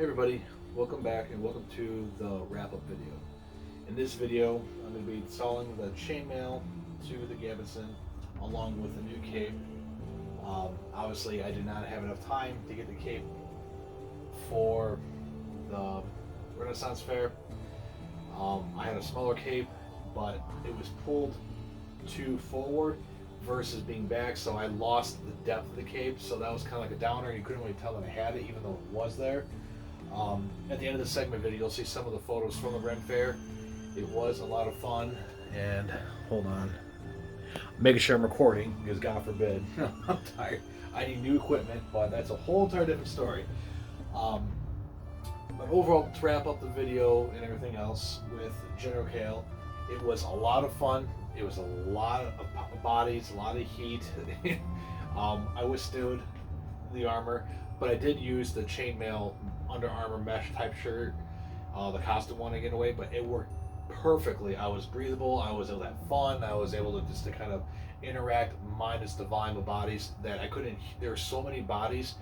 Hey everybody, welcome back and welcome to the wrap-up video. In this video, I'm going to be installing the chainmail to the Gambeson along with a new cape. Obviously, I did not have enough time to get the cape for the Renaissance Fair. I had a smaller cape, but it was pulled too forward versus being back, so I lost the depth of the cape, so that was kind of like a downer. You couldn't really tell that I had it even though it was there. At the end of the segment video, you'll see some of the photos from the Ren Fair. It was a lot of fun, and hold on, making sure I'm recording because God forbid I'm tired. I need new equipment, but that's a whole entire different story. But overall, to wrap up the video and everything else with General Kael, it was a lot of fun. It was a lot of bodies, a lot of heat. I withstood the armor, but I did use the chainmail Under Armour mesh type shirt, the costume one again away, but it worked perfectly. I was breathable, I was able to have fun, I was able to just to kind of interact minus the volume of bodies that I couldn't. There were so many bodies,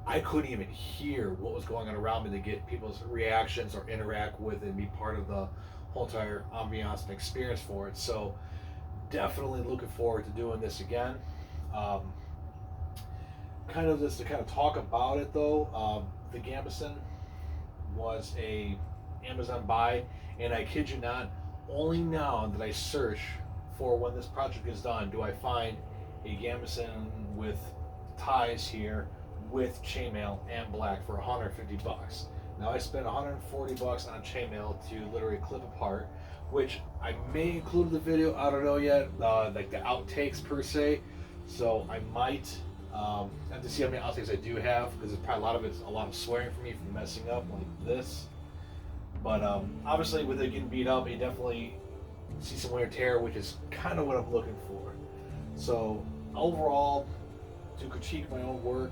I couldn't even hear what was going on around me to get people's reactions or interact with and be part of the whole entire ambiance and experience for it. So definitely looking forward to doing this again. Kind of just to kind of talk about it though, the Gambeson was a Amazon buy, and I kid you not, only now that I search for when this project is done do I find a Gambeson with ties here with chainmail and black for 150 bucks. Now I spent 140 bucks on chainmail to literally clip apart, which I may include in the video, I don't know yet, like the outtakes per se, so I might have to see how many outtakes I do have, because it's probably a lot of it's a lot of swearing for me from messing up like this. But obviously with it getting beat up, you definitely see some wear and tear, which is kind of what I'm looking for. So overall, to critique my own work,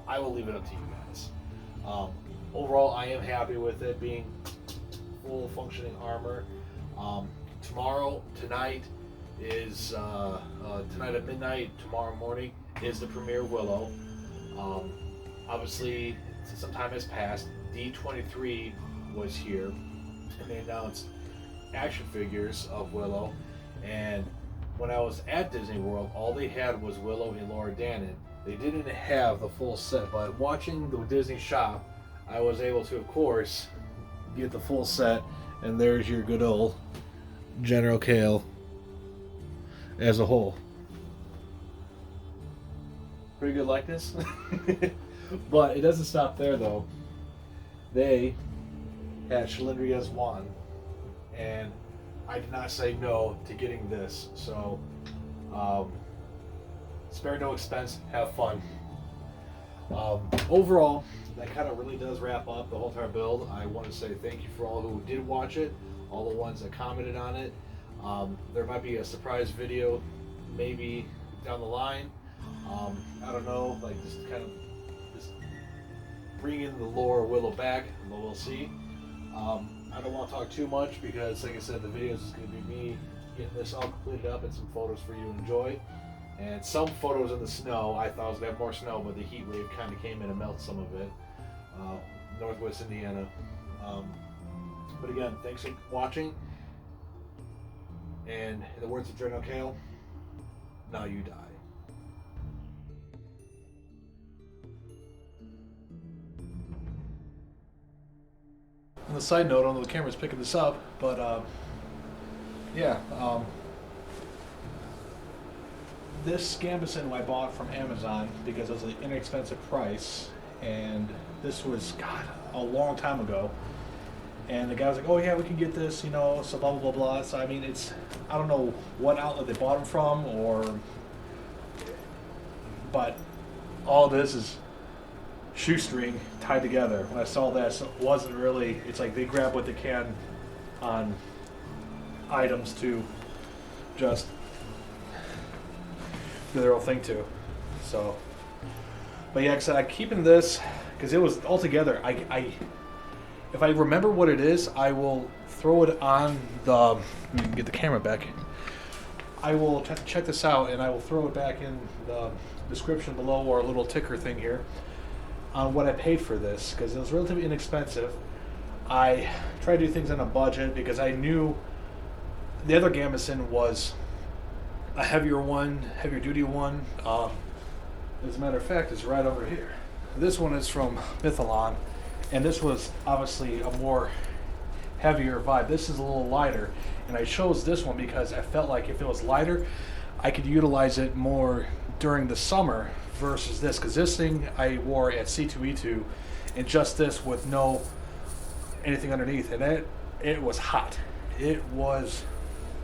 I will leave it up to you guys. Overall, I am happy with it being full functioning armor. Tonight is tonight at midnight. Tomorrow morning is the premiere of Willow. Obviously, some time has passed. D23 was here, and they announced action figures of Willow. And when I was at Disney World, all they had was Willow and Laura Dannon. They didn't have the full set, but watching the Disney shop, I was able to, of course, get the full set. And there's your good old General Kael as a whole. Pretty good likeness. But it doesn't stop there though. They had Shalindria's wand, and I did not say no to getting this. So spare no expense, have fun. Overall, that kind of really does wrap up the whole entire build. I want to say thank you for all who did watch it, all the ones that commented on it. There might be a surprise video maybe down the line. I don't know, like just kind of just bring in the lore of Willow back, but we'll see. I don't want to talk too much because, like I said, the video is just going to be me getting this all completed up and some photos for you to enjoy. And some photos in the snow. I thought I was going to have more snow, but the heat wave kind of came in and melted some of it. Northwest Indiana. But again, thanks for watching. And in the words of General Kael, now you die. On the side note, I don't know if the camera's picking this up, but yeah. This Gambeson I bought from Amazon because it was an inexpensive price, and this was, God, a long time ago. And the guy was like, oh yeah, we can get this, you know, so blah, blah, blah, blah. So, I mean, it's, I don't know what outlet they bought them from, but all this is shoestring tied together. When I saw that, so it wasn't really, it's like they grab what they can on items to just do their own thing too. So, but yeah, I'm keeping this because it was all together. If I remember what it is, I will throw it on the. Let me get the camera back. I will check this out, and I will throw it back in the description below, or a little ticker thing here. on what I paid for this because it was relatively inexpensive. I tried to do things on a budget because I knew the other Gambeson was a heavier one, heavier duty one. As a matter of fact, it's right over here. This one is from Mythalon, and this was obviously a more heavier vibe. This is a little lighter, and I chose this one because I felt like if it was lighter, I could utilize it more during the summer versus this, because this thing I wore at C2E2 and just this with no anything underneath, and it was hot. It was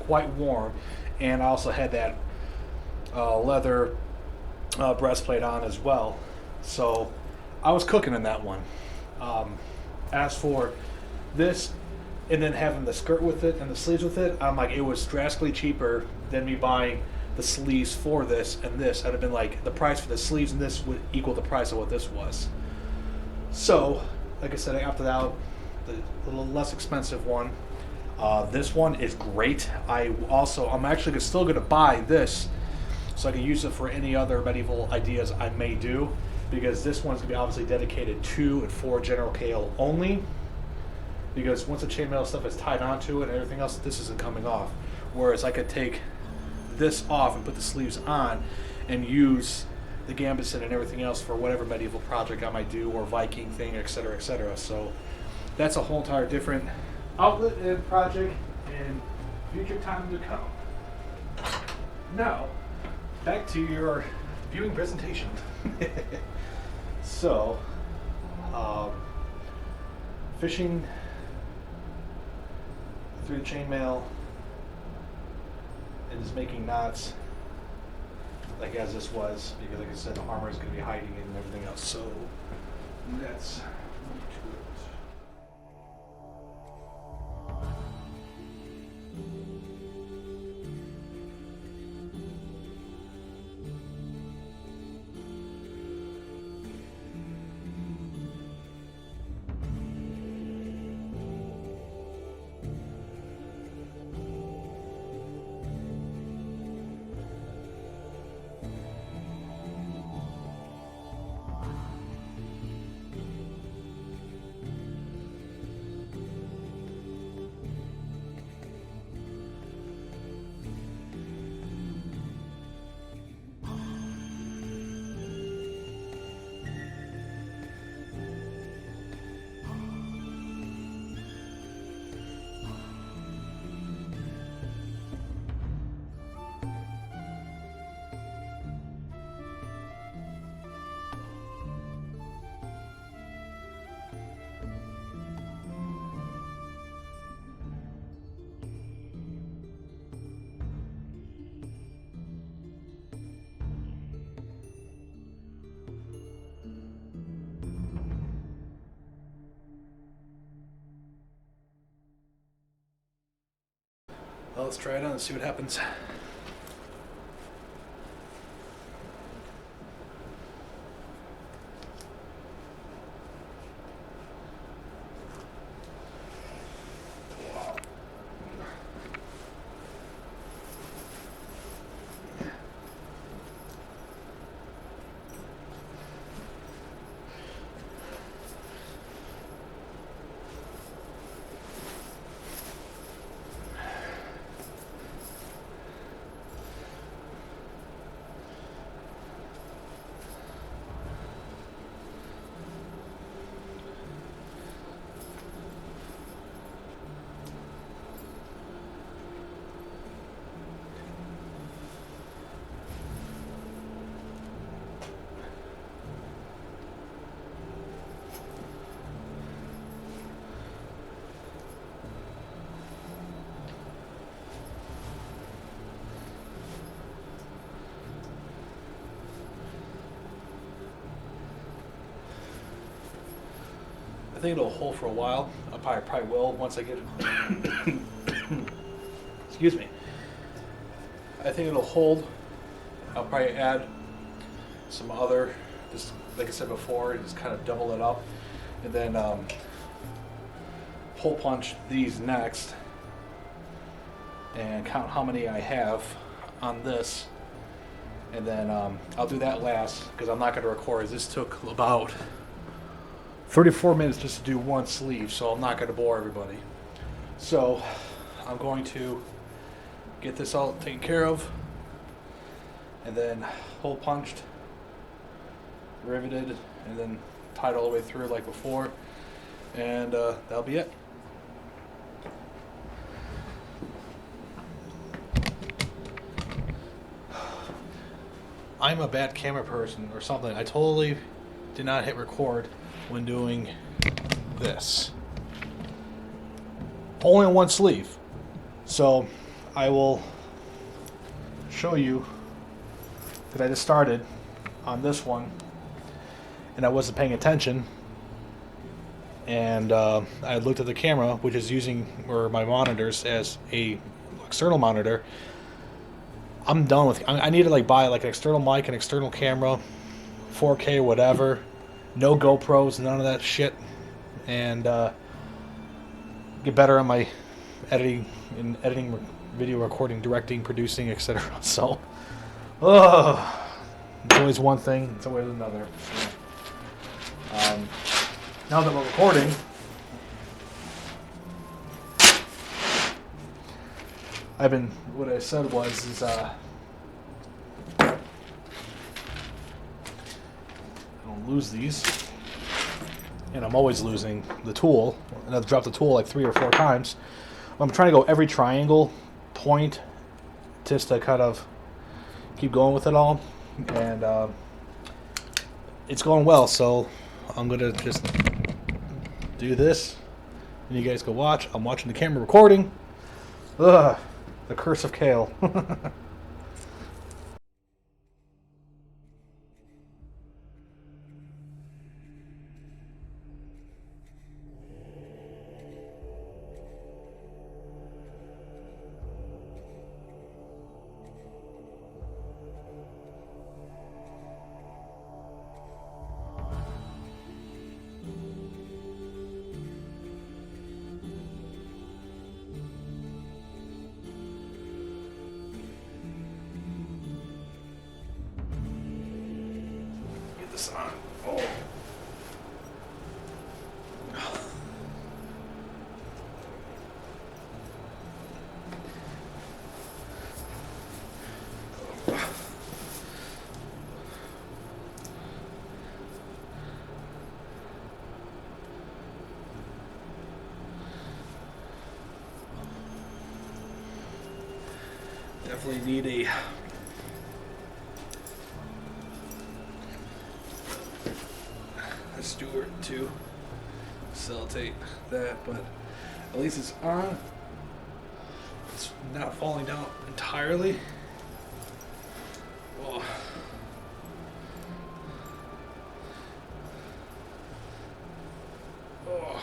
quite warm, and I also had that leather breastplate on as well, so I was cooking in that one. As for this, and then having the skirt with it and the sleeves with it, I'm like, it was drastically cheaper than me buying the sleeves for this and this. I'd have been like, the price for the sleeves and this would equal the price of what this was. So, like I said, I opted out the little less expensive one. This one is great. I'm actually still going to buy this so I can use it for any other medieval ideas I may do, because this one's going to be obviously dedicated to and for General Kael only, because once the chainmail stuff is tied onto it and everything else, this isn't coming off. Whereas I could take this off and put the sleeves on and use the Gambeson and everything else for whatever medieval project I might do, or Viking thing, etc., etc. So that's a whole entire different outlet and project in future time to come. Now, back to your viewing presentation. So, fishing through the chainmail and just making knots, like as this was, because like I said, the armor is going to be hiding it and everything else. So that's to it. Well, let's try it on and see what happens. I think it'll hold for a while. I probably will once I get it. Excuse me. I think it'll hold. I'll probably add some other, just like I said before, just kind of double it up, and then hole punch these next and count how many I have on this, and then I'll do that last because I'm not going to record. This took about 34 minutes just to do one sleeve, so I'm not going to bore everybody. So I'm going to get this all taken care of, and then hole punched, riveted, and then tied all the way through like before, and that'll be it. I'm a bad camera person or something. I totally did not hit record when doing this. Only on one sleeve. So I will show you that I just started on this one and I wasn't paying attention, and I looked at the camera, which is using my monitors as a external monitor. I'm done with. I need to like buy like an external mic, an external camera, 4K, whatever. No GoPros, none of that shit, and get better on my editing, video recording, directing, producing, etc. So, it's always one thing, it's always another. Now that we're recording, what I said was, I don't lose these, and I'm always losing the tool, and I've dropped the tool like 3 or 4 times. I'm trying to go every triangle point just to kind of keep going with it all, and it's going well, so I'm gonna just do this, and you guys go watch. I'm watching the camera recording. Ugh, the curse of Kael. This on. Oh. Definitely need a Stewart to facilitate that, but at least it's on. It's not falling down entirely. Oh. Oh.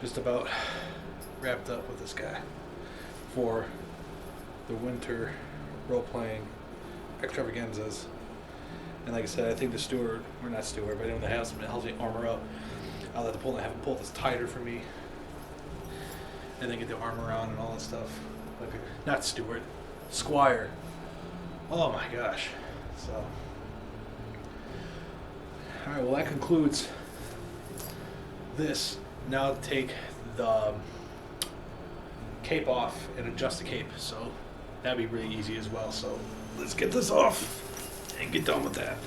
Just about wrapped up with this guy for the winter role-playing extravaganzas. And like I said, I think the steward, or not steward, but anyone that has some helps me armor up, I'll have to have him pull this tighter for me, and then get the armor on and all that stuff. Like, not steward, squire. Oh my gosh. So, all right. Well, that concludes this. Now take the cape off and adjust the cape, so that'd be really easy as well. So let's get this off and get done with that.